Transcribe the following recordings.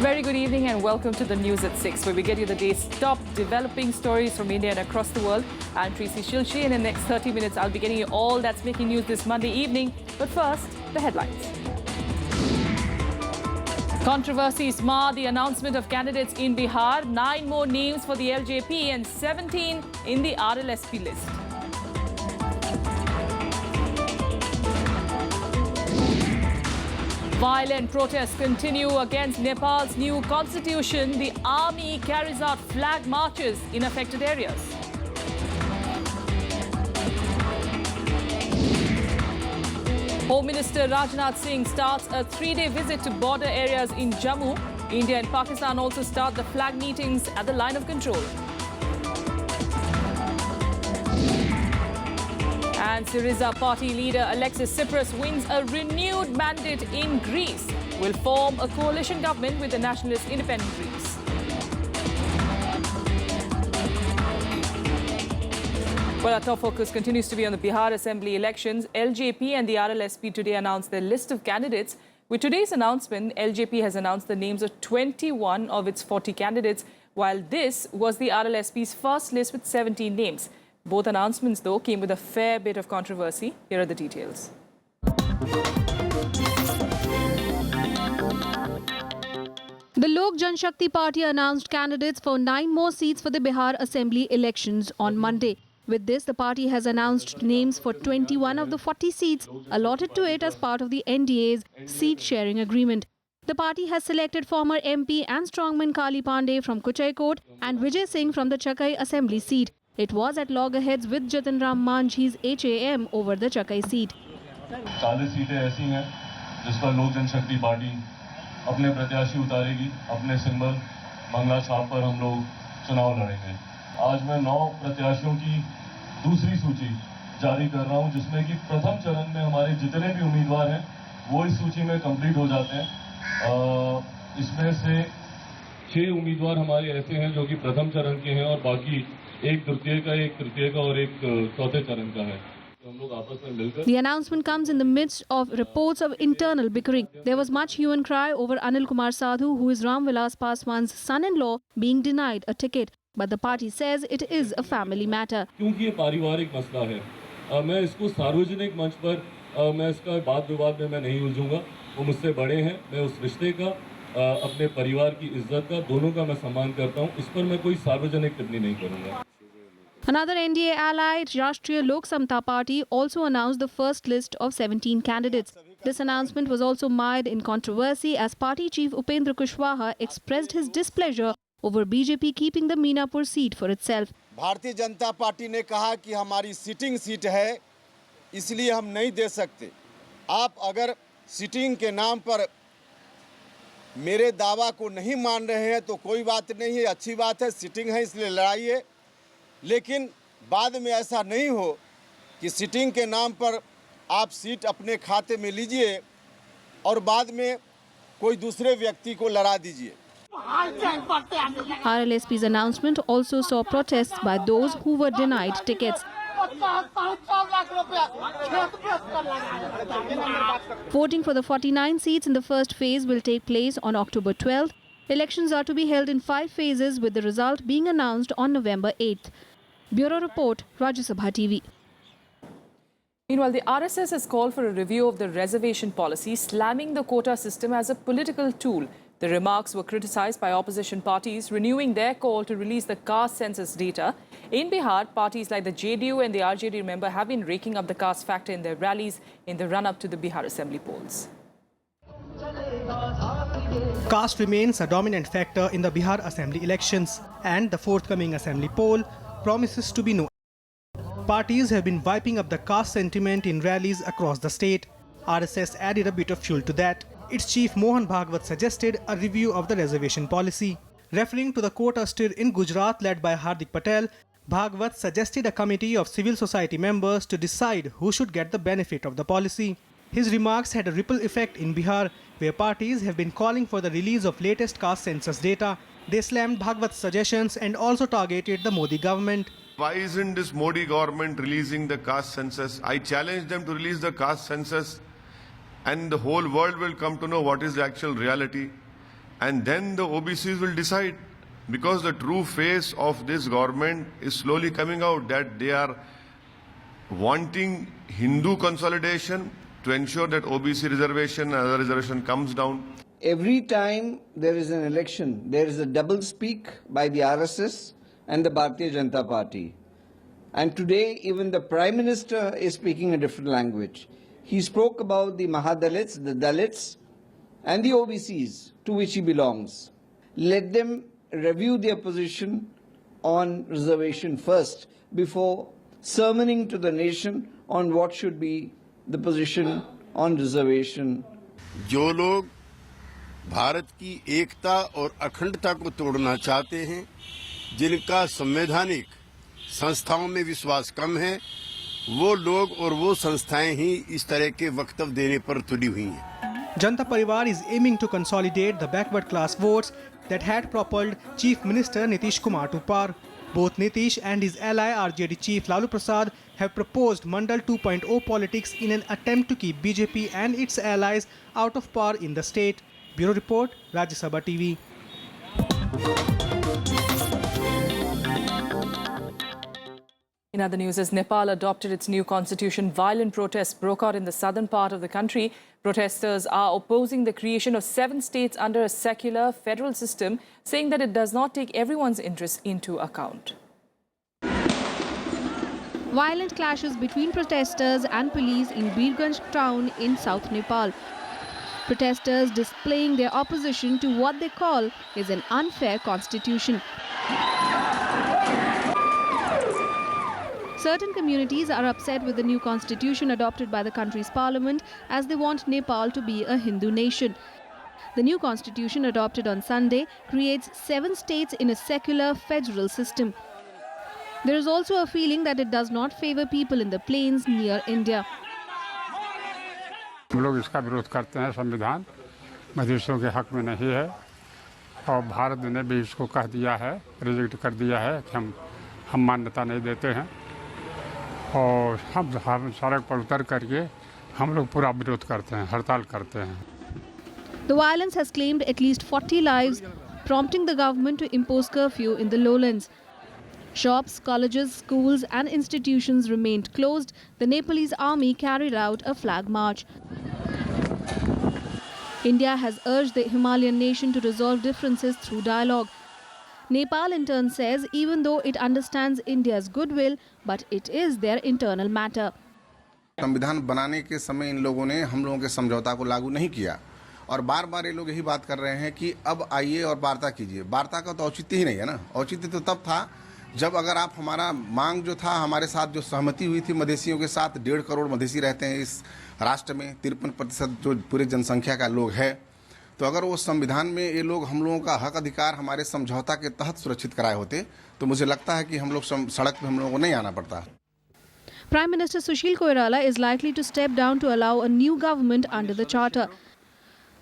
A very good evening and welcome to the News at 6, where we get you the day's top developing stories from India and across the world. I'm Tracy Shilshi, and in the next 30 minutes, I'll be getting you all that's making news this Monday evening. But first, the headlines. Controversies mar the announcement of candidates in Bihar. 9 more names for the LJP and 17 in the RLSP list. Violent protests continue against Nepal's new constitution. The army carries out flag marches in affected areas. Home Minister Rajnath Singh starts a 3-day visit to border areas in Jammu. India and Pakistan also start the flag meetings at the line of control. And Syriza party leader Alexis Tsipras wins a renewed mandate in Greece. Will form a coalition government with the nationalist independent Greece. Well, our top focus continues to be on the Bihar Assembly elections. LJP and the RLSP today announced their list of candidates. With today's announcement, LJP has announced the names of 21 of its 40 candidates, while this was the RLSP's first list with 17 names. Both announcements, though, came with a fair bit of controversy. Here are the details. The Lok Janshakti Party announced candidates for 9 more seats for the Bihar Assembly elections on Monday. With this, the party has announced names for 21 of the 40 seats allotted to it as part of the NDA's seat-sharing agreement. The party has selected former MP and strongman Kali Pandey from Kuchaikot and Vijay Singh from the Chakai Assembly seat. It was at loggerheads with Jatin Ram Manjhi's HAM over the Chakai seat. 40 सीटें ऐसी हैं जिस पर लोक जनशक्ति party अपने प्रत्याशी उतारेगी, अपने सिंबल मंगला छाप पर हम लोग चुनाव लड़ेंगे। आज मैं 9 प्रत्याशियों की दूसरी सूची जारी कर रहा हूं, जिसमें कि प्रथम चरण में हमारे जितने भी उम्मीदवार हैं वो इस सूची में कंप्लीट हो जाते हैं। इसमें से 6 उम्मीदवार हमारे ऐसे हैं जो कि प्रथम चरण के हैं और बाकी एक द्वितीय का, एक तृतीय का और एक चौथे चरण का है। The announcement comes in the midst of reports of internal bickering. There was much hue and cry over Anil Kumar Sadhu, who is Ram Vilas Paswan's son-in-law, being denied a ticket. But the party says it is a family matter. क्योंकि ये पारिवारिक मसला है, मैं इसको सार्वजनिक मंच पर मैं इसका वाद विवाद में मैं नहीं उलझूंगा। वो मुझसे बड़े हैं, मैं उस रिश्ते का, अपने परिवार की इज्जत का, दोनों का मैं सम्मान करता हूं। इस पर मैं कोई सार्वजनिक टिप्पणी नहीं करूंगा। Another NDA ally, Rashtriya Lok Samta Party, also announced the first list of 17 candidates. This announcement was also mired in controversy as party chief Upendra Kushwaha expressed his displeasure over BJP keeping the Meenapur seat for itself. Bharatiya Janata party ने कहा कि हमारी sitting seat है, इसलिए हम नहीं दे सकते। आप अगर सिटिंग के नाम पर मेरे दावा को नहीं मान रहे हैं तो कोई बात नहीं है, अच्छी बात है, सिटिंग है इसलिए लड़ाइए। लेकिन बाद में ऐसा नहीं हो कि सिटिंग के नाम पर आप सीट अपने खाते में लीजिए और बाद में कोई दूसरे व्यक्ति को लड़ा दीजिए। RLSP's announcement also saw protests by those who were denied tickets. Voting for the 49 seats in the first phase will take place on October 12th. Elections are to be held in 5 phases, with the result being announced on November 8th. Bureau Report, Rajya Sabha TV. Meanwhile, the RSS has called for a review of the reservation policy, slamming the quota system as a political tool. The remarks were criticized by opposition parties, renewing their call to release the caste census data. In Bihar, parties like the JDU and the RJD, remember, have been raking up the caste factor in their rallies in the run-up to the Bihar Assembly polls. Caste remains a dominant factor in the Bihar Assembly elections, and the forthcoming Assembly poll promises to be no. Parties have been wiping up the caste sentiment in rallies across the state. RSS added a bit of fuel to that. Its chief Mohan Bhagwat suggested a review of the reservation policy. Referring to the quota stir in Gujarat led by Hardik Patel, Bhagwat suggested a committee of civil society members to decide who should get the benefit of the policy. His remarks had a ripple effect in Bihar, where parties have been calling for the release of latest caste census data. They slammed Bhagwat's suggestions and also targeted the Modi government. Why isn't this Modi government releasing the caste census? I challenge them to release the caste census and the whole world will come to know what is the actual reality. and then the OBCs will decide, because the true face of this government is slowly coming out, that they are wanting Hindu consolidation to ensure that OBC reservation and other reservation comes down. Every time there is an election, there is a double speak by the RSS and the Bharatiya Janata Party. And today, even the Prime Minister is speaking a different language. He spoke about the Mahadalits, the Dalits, and the OBCs, to which he belongs. Let them review their position on reservation first, before sermoning to the nation on what should be the position on reservation. जो लोग भारत की एकता और अखंडता को तोड़ना चाहते हैं, जिनका संवैधानिक संस्थाओं में विश्वास कम है, वो लोग और वो संस्थाएं ही इस तरह के वक्तव्य देने पर तुली हुई हैं. Janata Parivar is aiming to consolidate the backward class votes that had propelled Chief Minister Nitish Kumar to power. Both Nitish and his ally RJD Chief Lalu Prasad have proposed Mandal 2.0 politics in an attempt to keep BJP and its allies out of power in the state. Bureau Report, Rajya Sabha TV. In other news, as Nepal adopted its new constitution, violent protests broke out in the southern part of the country. Protesters are opposing the creation of 7 states under a secular federal system, saying that it does not take everyone's interests into account. Violent clashes between protesters and police in Birganj town in South Nepal. Protesters displaying their opposition to what they call is an unfair constitution. Certain communities are upset with the new constitution adopted by the country's parliament, as they want Nepal to be a Hindu nation. The new constitution adopted on Sunday creates 7 states in a secular federal system. There is also a feeling that it does not favor people in the plains near India. हम लोग इसका विरोध करते हैं. संविधान मधेशियों के हक में नहीं है और भारत ने भी इसको कह दिया है, रिजेक्ट कर दिया है कि हम मान्यता नहीं देते हैं और हम सड़क पर उतर करके हम लोग पूरा विरोध करते हैं, हड़ताल करते हैं. The violence has claimed at least 40 lives, prompting the government to impose curfew in the lowlands. Shops, colleges, schools and institutions remained closed. The Nepalese army carried out a flag march. India has urged the Himalayan nation to resolve differences through dialogue. Nepal in turn says even though it understands India's goodwill, but it is their internal matter. संविधान बनाने के समय इन लोगों ने हम लोगों के समझौता को लागू नहीं किया और बार बार ये लोग यही बात कर रहे हैं कि अब आइए और वार्ता कीजिए. वार्ता का तो औचित्य ही नहीं है ना. औचित्य तो तब था जब अगर आप हमारा मांग जो था, हमारे साथ जो सहमति हुई थी मधेसियों के साथ, 1.5 करोड़ मधेसी रहते हैं इस राष्ट्र में, 53% जो पूरे जनसंख्या का लोग है, तो अगर वो संविधान में ये लोग हम लोगों का हक अधिकार हमारे समझौता के तहत सुरक्षित कराए होते तो मुझे लगता है कि हम लोग सड़क पे हम लोगों को नहीं आना पड़ता. Prime Minister Sushil Koirala is likely to step down to allow a new government under the charter.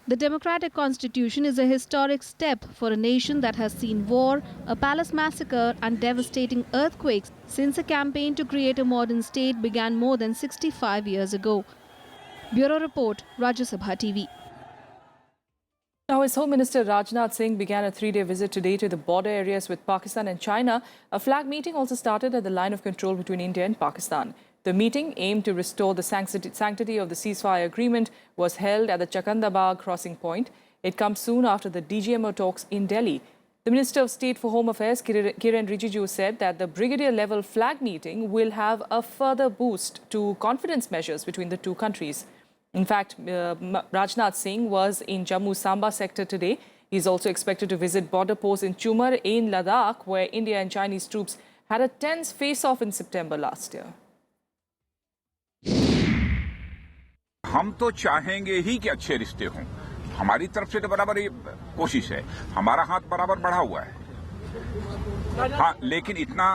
The democratic constitution is a historic step for a nation that has seen war, a palace massacre and devastating earthquakes since a campaign to create a modern state began more than 65 years ago. Bureau Report, Rajya Sabha TV. Now, as Home Minister Rajnath Singh began a 3-day visit today to the border areas with Pakistan and China, a flag meeting also started at the line of control between India and Pakistan. The meeting, aimed to restore the sanctity of the ceasefire agreement, was held at the Chakandabagh crossing point. It comes soon after the DGMO talks in Delhi. The Minister of State for Home Affairs, Kiren Rijiju, said that the brigadier-level flag meeting will have a further boost to confidence measures between the two countries. In fact, Rajnath Singh was in Jammu Samba sector today. He is also expected to visit border posts in Chumar in Ladakh, where India and Chinese troops had a tense face-off in September last year. हम तो चाहेंगे ही कि अच्छे रिश्ते हों. हमारी तरफ से तो बराबर ये कोशिश है. हमारा हाथ बराबर बढ़ा हुआ है. हाँ, लेकिन इतना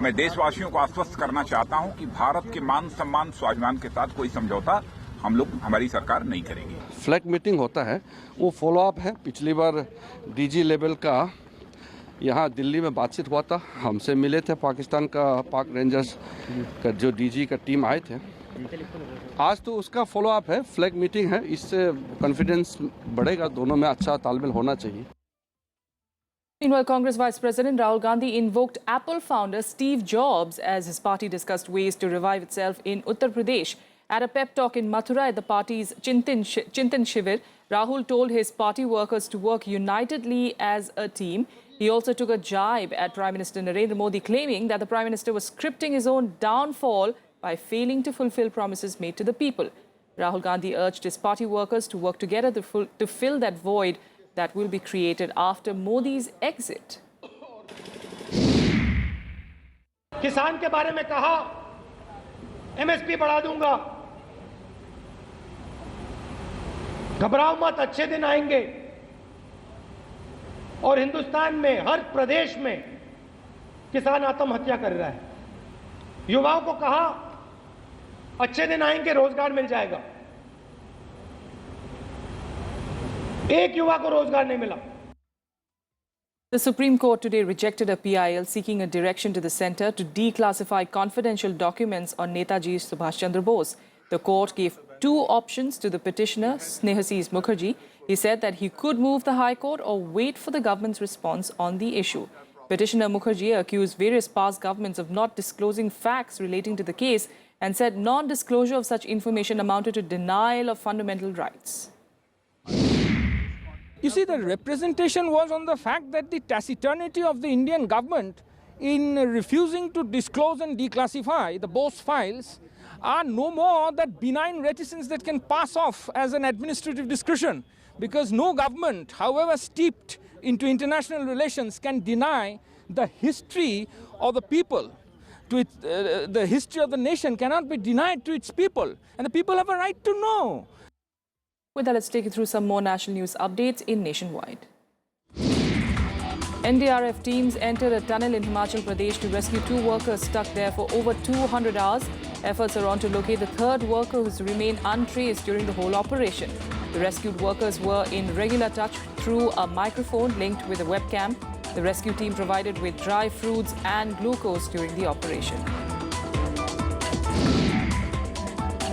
मैं देशवासियों को आश्वस्त करना चाहता हूं कि भारत के मान सम्मान स्वाभिमान के साथ कोई समझौता हमारी सरकार नहीं करेगी. फ्लैग मीटिंग होता है, वो फॉलो अप है. पिछली बार डीजी लेवल का यहाँ दिल्ली में बातचीत हुआ था. हमसे मिले थे पाकिस्तान का पाक रेंजर्स का जो डीजी का टीम आए थे. आज तो उसका फॉलो अप है, फ्लैग मीटिंग है, इससे कॉन्फिडेंस बढ़ेगा, दोनों में अच्छा तालमेल होना चाहिए। Meanwhile, Congress Vice President Rahul Gandhi invoked Apple founder Steve Jobs as his party discussed ways to revive itself in Uttar Pradesh. At a pep talk in Mathura at the party's Chintan Shivir, Rahul told his party workers to work unitedly as a team. He also took a jibe at Prime Minister Narendra Modi, claiming that the Prime Minister was scripting his own downfall by failing to fulfill promises made to the people. Rahul Gandhi urged his party workers to work together to fill that void that will be created after Modi's exit. किसान के बारे में कहा MSP बढ़ा दूंगा, घबराओ मत, अच्छे दिन आएंगे। और हिंदुस्तान में हर प्रदेश में किसान आत्महत्या कर रहा है। युवाओं को कहा अच्छे दिन आएंगे, रोजगार मिल जाएगा। एक युवा को रोजगार नहीं मिला। The Supreme Court today rejected a PIL seeking a direction to the centre to declassify confidential documents on Netaji Subhash Chandra Bose. The court gave two options to the petitioner, Snehasiz Mukherjee. He said that he could move the High Court or wait for the government's response on the issue. Petitioner Mukherjee accused various past governments of not disclosing facts relating to the case and said non-disclosure of such information amounted to denial of fundamental rights. You see, the representation was on the fact that the taciturnity of the Indian government in refusing to disclose and declassify the Bose files are no more that benign reticence that can pass off as an administrative discretion, because no government, however steeped into international relations, can deny the history of the people. The history of the nation cannot be denied to its people, and the people have a right to know. With that, let's take you through some more national news updates in Nationwide. NDRF teams entered a tunnel in Himachal Pradesh to rescue two workers stuck there for over 200 hours. Efforts are on to locate the third worker who's remained untraced during the whole operation. The rescued workers were in regular touch through a microphone linked with a webcam. The rescue team provided with dry fruits and glucose during the operation.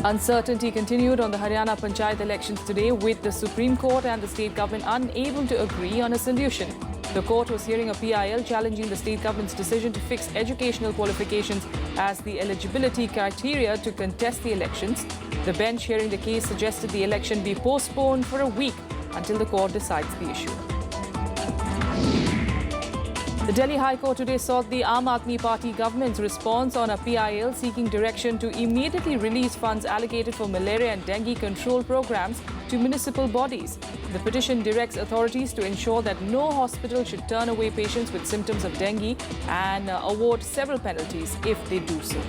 Uncertainty continued on the Haryana Panchayat elections today, with the Supreme Court and the state government unable to agree on a solution. The court was hearing a PIL challenging the state government's decision to fix educational qualifications as the eligibility criteria to contest the elections. The bench hearing the case suggested the election be postponed for a week until the court decides the issue. The Delhi High Court today sought the Aam Aadmi Party government's response on a PIL seeking direction to immediately release funds allocated for malaria and dengue control programs to municipal bodies. The petition directs authorities to ensure that no hospital should turn away patients with symptoms of dengue and award several penalties if they do so.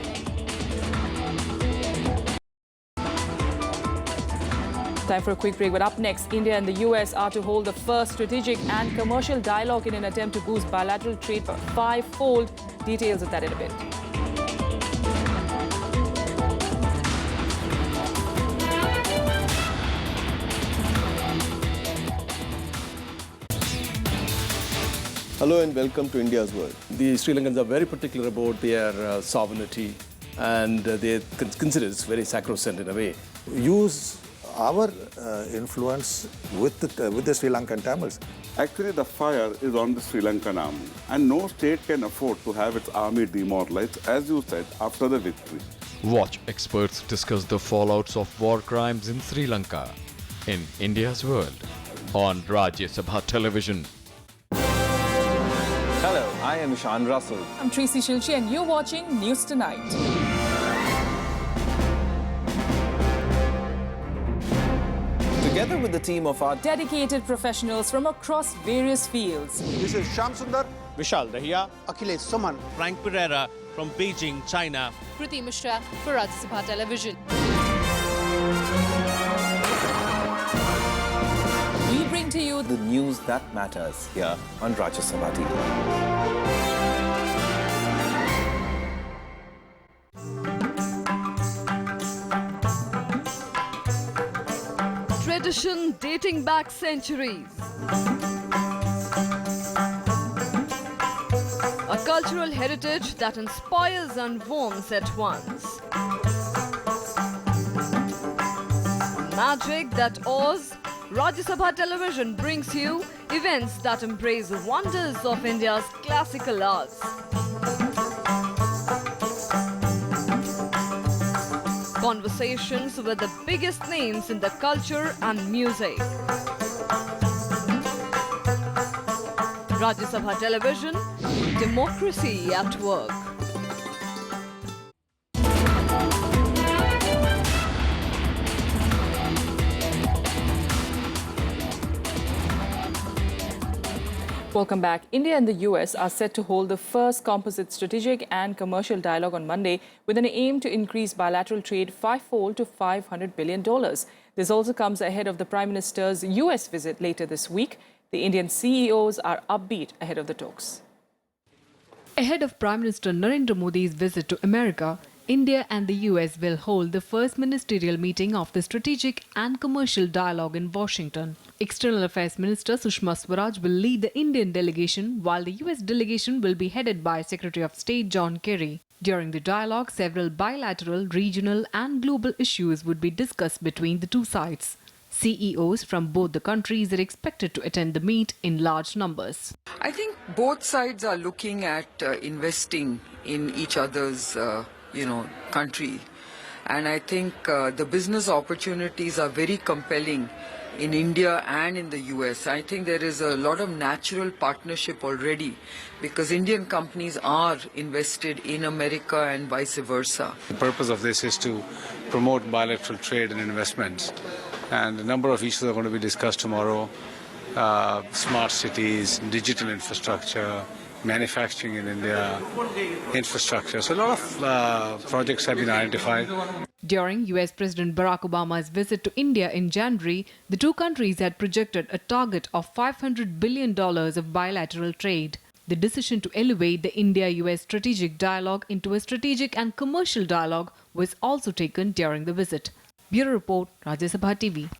Time for a quick break, but up next, India and the US are to hold the first strategic and commercial dialogue in an attempt to boost bilateral trade by five-fold. Details of that in a bit. Hello and welcome to India's World. The Sri Lankans are very particular about their sovereignty, and they consider it very sacrosanct in a way. Use our influence with the Sri Lankan Tamils. Actually, the fire is on the Sri Lankan army, and no state can afford to have its army demoralized, as you said, after the victory. Watch experts discuss the fallouts of war crimes in Sri Lanka in India's World on Rajya Sabha television. Hello, I am Ishan Russell. I'm Tracy Shilchi and you're watching News Tonight. Together with the team of our dedicated professionals from across various fields. This is Shyam Sundar, Vishal Dahiya, Akhilesh Suman, Frank Pereira from Beijing, China. Kriti Mishra for Rajya Sabha television. We bring to you the news that matters here on Rajya Sabha TV. Tradition dating back centuries. A cultural heritage that inspires and warms at once. magic that awes, Rajya Sabha Television brings you events that embrace the wonders of India's classical arts. Conversations with the biggest names in the culture and music. Rajya Sabha Television, democracy at work. Welcome back. India and the US are set to hold the first composite strategic and commercial dialogue on Monday with an aim to increase bilateral trade fivefold to $500 billion. This also comes ahead of the Prime Minister's US visit later this week. The Indian CEOs are upbeat ahead of the talks. Ahead of Prime Minister Narendra Modi's visit to America, India and the US will hold the first ministerial meeting of the Strategic and Commercial Dialogue in Washington. External Affairs Minister Sushma Swaraj will lead the Indian delegation, while the US delegation will be headed by Secretary of State John Kerry. During the dialogue, several bilateral, regional and global issues would be discussed between the two sides. CEOs from both the countries are expected to attend the meet in large numbers. I think both sides are looking at investing in each other's country, and I think the business opportunities are very compelling in India and in the US. I think there is a lot of natural partnership already because Indian companies are invested in America and vice versa. The purpose of this is to promote bilateral trade and investments, and a number of issues are going to be discussed tomorrow. Smart cities, digital infrastructure, manufacturing in India, infrastructure. So a lot of projects have been identified. During US President Barack Obama's visit to India in January, the two countries had projected a target of $500 billion of bilateral trade. The decision to elevate the India-US strategic dialogue into a strategic and commercial dialogue was also taken during the visit. Bureau Report, Rajya Sabha TV.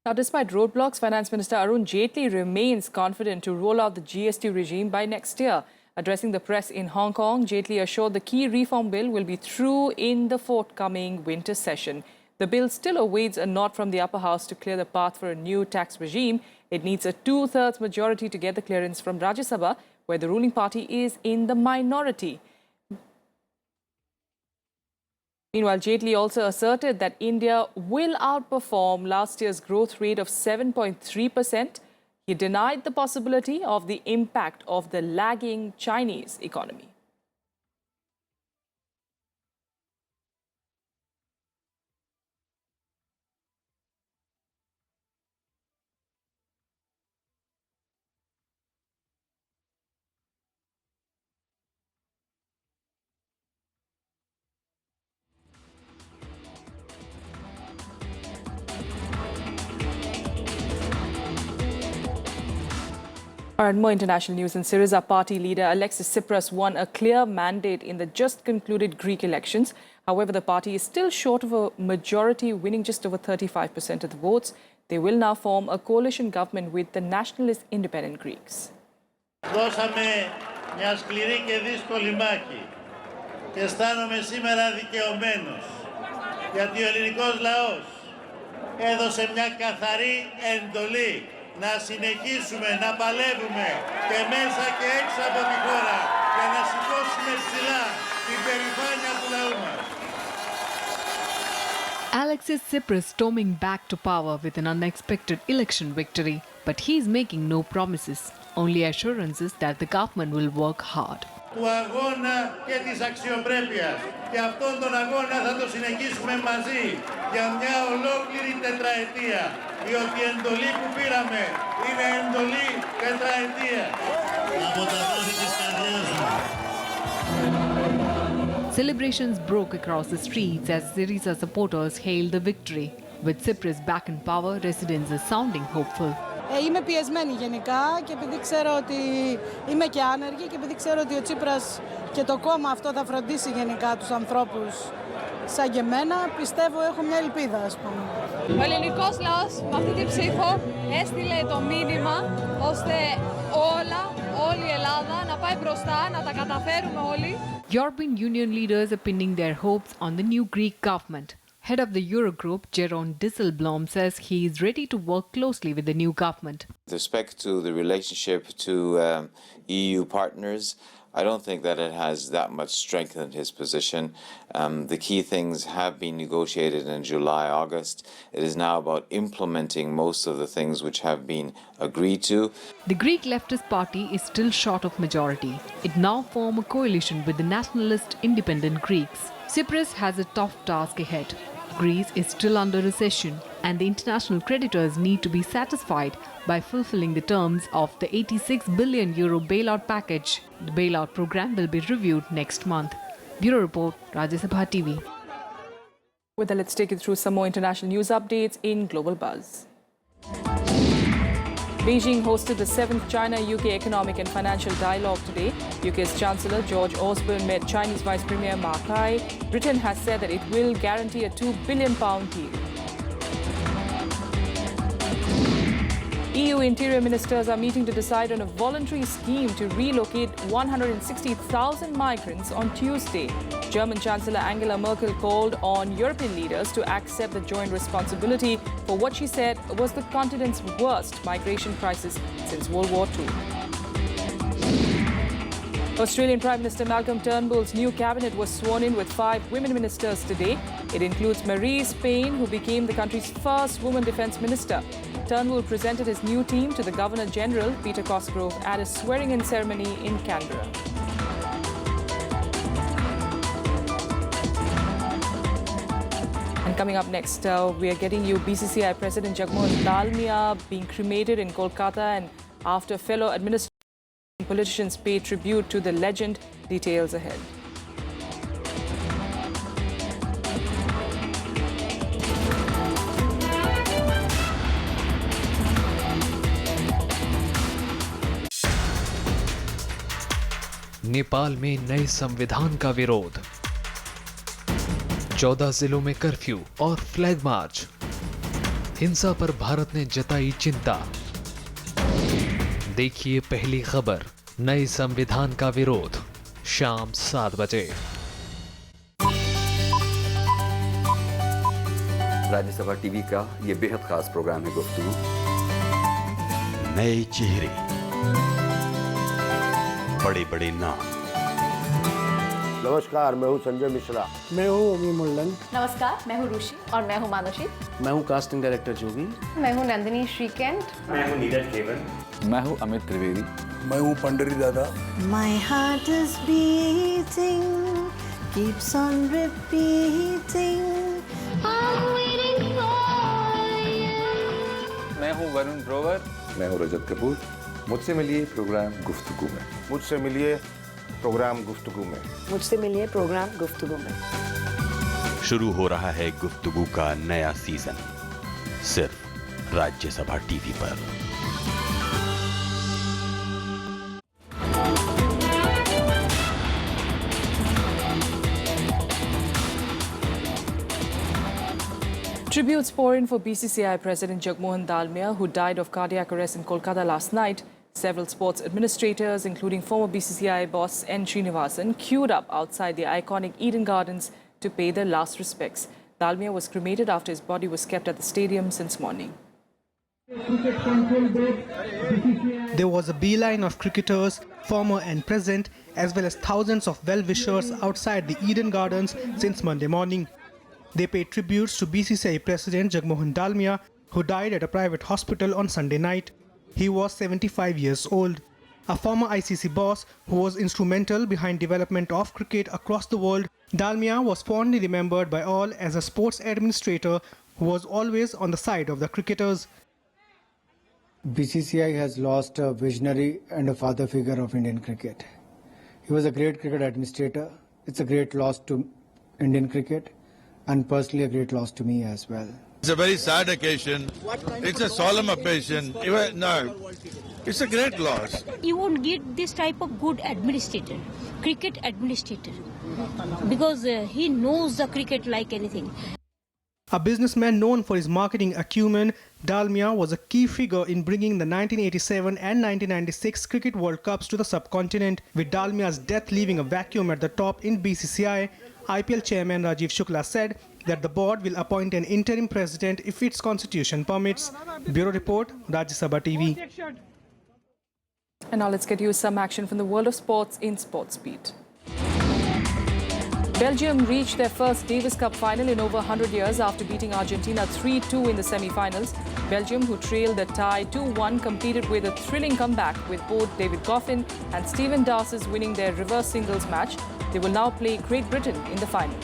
Now, despite roadblocks, Finance Minister Arun Jaitley remains confident to roll out the GST regime by next year. Addressing the press in Hong Kong, Jaitley assured the key reform bill will be through in the forthcoming winter session. The bill still awaits a nod from the upper house to clear the path for a new tax regime. It needs a two-thirds majority to get the clearance from Rajya Sabha, where the ruling party is in the minority. Meanwhile, Jaitley also asserted that India will outperform last year's growth rate of 7.3%. He denied the possibility of the impact of the lagging Chinese economy. All right, more international news. In Syriza, party leader Alexis Tsipras won a clear mandate in the just concluded Greek elections. However, the party is still short of a majority, winning just over 35% of the votes. They will now form a coalition government with the nationalist independent Greeks. Δώσαμε μια σκληρή και δύσκολη μάχη και αισθάνομαι σήμερα δικαιωμένος γιατί ο ελληνικός λαός έδωσε μια καθαρή εντολή να συνεχίσουμε να παλεύουμε και μέσα και έξω από τη χώρα για να σηκώσουμε ψηλά την περηφάνεια του λαού μας. Alexis Tsipras storming back to power with an unexpected election victory, but he is making no promises, only assurances that the government will work hard. Του αγώνα και της αξιοπρέπειας και αυτόν τον αγώνα θα το συνεχίσουμε μαζί για μια ολόκληρη τετραετία, διότι η εντολή που πήραμε είναι εντολή τετραετία. Από τα βάθη της καρδιάς μου. Celebrations broke across the streets as Syriza supporters hailed the victory. With Tsipras back in power, residents are sounding hopeful. Είμαι πιεσμένη γενικά και επειδή ξέρω ότι είμαι και άνεργη και επειδή ξέρω ότι ο Τσίπρας και το κόμμα αυτό θα φροντίσει γενικά τους ανθρώπους σαν και εμένα, πιστεύω έχω μια ελπίδα, ας πούμε. Ο ελληνικός λαός με αυτή τη ψήφο έστειλε το μήνυμα ώστε όλη η Ελλάδα να πάει μπροστά, να τα καταφέρουμε όλοι. European Union leaders are pinning their hopes on the new Greek government. Head of the Eurogroup, Jeroen Dijsselbloem, says he is ready to work closely with the new government. With respect to the relationship to EU partners, I don't think that it has that much strengthened his position. The key things have been negotiated in July, August. It is now about implementing most of the things which have been agreed to. The Greek leftist party is still short of majority. It now forms a coalition with the nationalist independent Greeks. Cyprus has a tough task ahead. Greece is still under recession, and the international creditors need to be satisfied by fulfilling the terms of the €86 billion bailout package. The bailout program will be reviewed next month. Bureau Report, Rajya Sabha TV. With that, let's take you through some more international news updates in Global Buzz. Beijing hosted the 7th China-UK Economic and Financial Dialogue today. UK's Chancellor George Osborne met Chinese Vice Premier Ma Kai. Britain has said that it will guarantee a £2 billion deal. EU interior ministers are meeting to decide on a voluntary scheme to relocate 160,000 migrants on Tuesday. German Chancellor Angela Merkel called on European leaders to accept the joint responsibility for what she said was the continent's worst migration crisis since World War II. Australian Prime Minister Malcolm Turnbull's new cabinet was sworn in with 5 women ministers today. It includes Marise Payne, who became the country's first woman defence minister. Turnbull presented his new team to the Governor-General, Peter Cosgrove, at a swearing-in ceremony in Canberra. And coming up next, we are getting you BCCI President Jagmohan Dalmia being cremated in Kolkata, and after fellow administrators and politicians pay tribute to the legend. Details ahead. Nepal में नए संविधान का विरोध, 14 जिलों में curfew और flag march, हिंसा पर भारत ने जताई चिंता। देखिए पहली खबर, नए संविधान का विरोध, शाम 7 बजे। राज्यसभा टीवी का ये बेहद खास प्रोग्राम है गुफ्तगू। नए चेहरे, बड़े बड़े नाम। नमस्कार, मैं हूं संजय मिश्रा। मैं हूं अमी मुल्लन। नमस्कार, मैं हूं रुचि और मैं हूं मानुषी। मैं हूं कास्टिंग डायरेक्टर जोगी। मैं हूं नंदिनी श्रीकांत। मैं हूं नीरज केवल। मैं हूं अमित त्रिवेदी। मैं हूं पंडरी दादा। My heart is beating, keeps on repeating. I'm waiting for you. मैं हूं वरुण ग्रोवर। मैं हूं रजत कपूर। मुझसे मिलिए प्रोग्राम गुफ्तगू में। मुझसे मिलिए प्रोग्राम गुफ्तगू में। मुझसे मिलिए प्रोग्राम गुफ्तगू में। शुरू हो रहा है गुफ्तगू का नया सीजन, सिर्फ राज्यसभा टीवी पर। Tributes pour in for BCCI President Jagmohan Dalmia, who died of cardiac arrest in Kolkata last night. Several sports administrators, including former BCCI boss N. Srinivasan, queued up outside the iconic Eden Gardens to pay their last respects. Dalmia was cremated after his body was kept at the stadium since morning. There was a beeline of cricketers, former and present, as well as thousands of well-wishers outside the Eden Gardens since Monday morning. They paid tributes to BCCI President Jagmohan Dalmia, who died at a private hospital on Sunday night. He was 75 years old. A former ICC boss who was instrumental behind development of cricket across the world, Dalmia was fondly remembered by all as a sports administrator who was always on the side of the cricketers. BCCI has lost a visionary and a father figure of Indian cricket. He was a great cricket administrator. It's a great loss to Indian cricket, and personally a great loss to me as well. It's a very sad occasion. It's a solemn occasion. No, it's a great loss. You won't get this type of good administrator, cricket administrator, because he knows the cricket like anything. A businessman known for his marketing acumen, Dalmia was a key figure in bringing the 1987 and 1996 Cricket World Cups to the subcontinent. With Dalmia's death leaving a vacuum at the top in BCCI, IPL chairman Rajiv Shukla said that the board will appoint an interim president if its constitution permits. Bureau Report, Rajya Sabha TV. And now let's get you some action from the world of sports in Sports Beat. Belgium reached their first Davis Cup final in over 100 years after beating Argentina 3-2 in the semi-finals. Belgium, who trailed the tie 2-1, completed with a thrilling comeback with both David Goffin and Steven Darcis winning their reverse singles match. They will now play Great Britain in the final.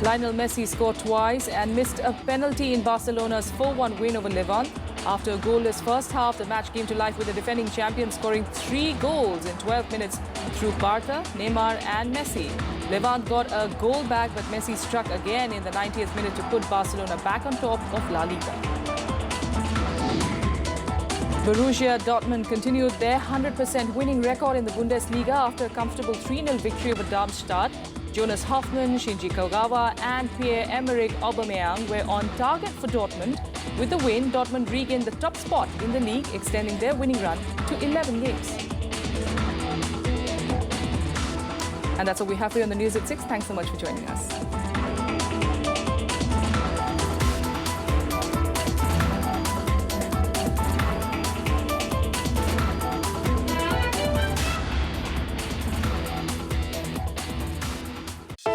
Lionel Messi scored twice and missed a penalty in Barcelona's 4-1 win over Levante. After a goalless first half, the match came to life with the defending champion scoring 3 goals in 12 minutes through Barca, Neymar and Messi. Levante got a goal back, but Messi struck again in the 90th minute to put Barcelona back on top of La Liga. Borussia Dortmund continued their 100% winning record in the Bundesliga after a comfortable 3-0 victory over Darmstadt. Jonas Hoffmann, Shinji Kagawa and Pierre-Emerick Aubameyang were on target for Dortmund. With the win, Dortmund regained the top spot in the league, extending their winning run to 11 games. And that's all we have for you on the news at 6. Thanks so much for joining us.